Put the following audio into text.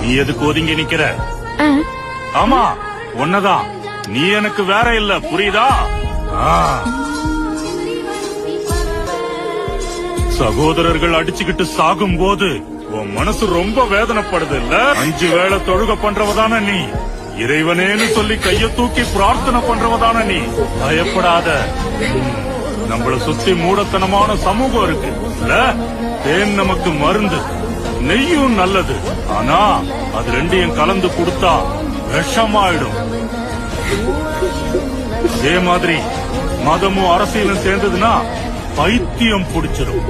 நீ எதுக்கு ஒதுங்கி நிக்கிற? ஆமா உன்னதான். நீ எனக்கு வேற இல்ல, புரியுதா? சகோதரர்கள் அடிச்சுக்கிட்டு சாகும் போது உன் மனசு ரொம்ப வேதனைப்படுது இல்ல? 5 வேளை தொழுக பண்றவதான நீ. இறைவனேன்னு சொல்லி கைய தூக்கி பிரார்த்தனை பண்றவதான நீ. பயப்படாத. நம்மள சுத்தி மூடத்தனமான சமூகம் இருக்கு இல்ல? தேன் நமக்கு மருந்து, நெய்யும் நல்லது. ஆனா அது ரெண்டையும் கலந்து கொடுத்தா விஷமாயிடும். அதே மாதிரி மதமும் அரசியலும் சேர்ந்ததுன்னா பைத்தியம் பிடிச்சிடும்.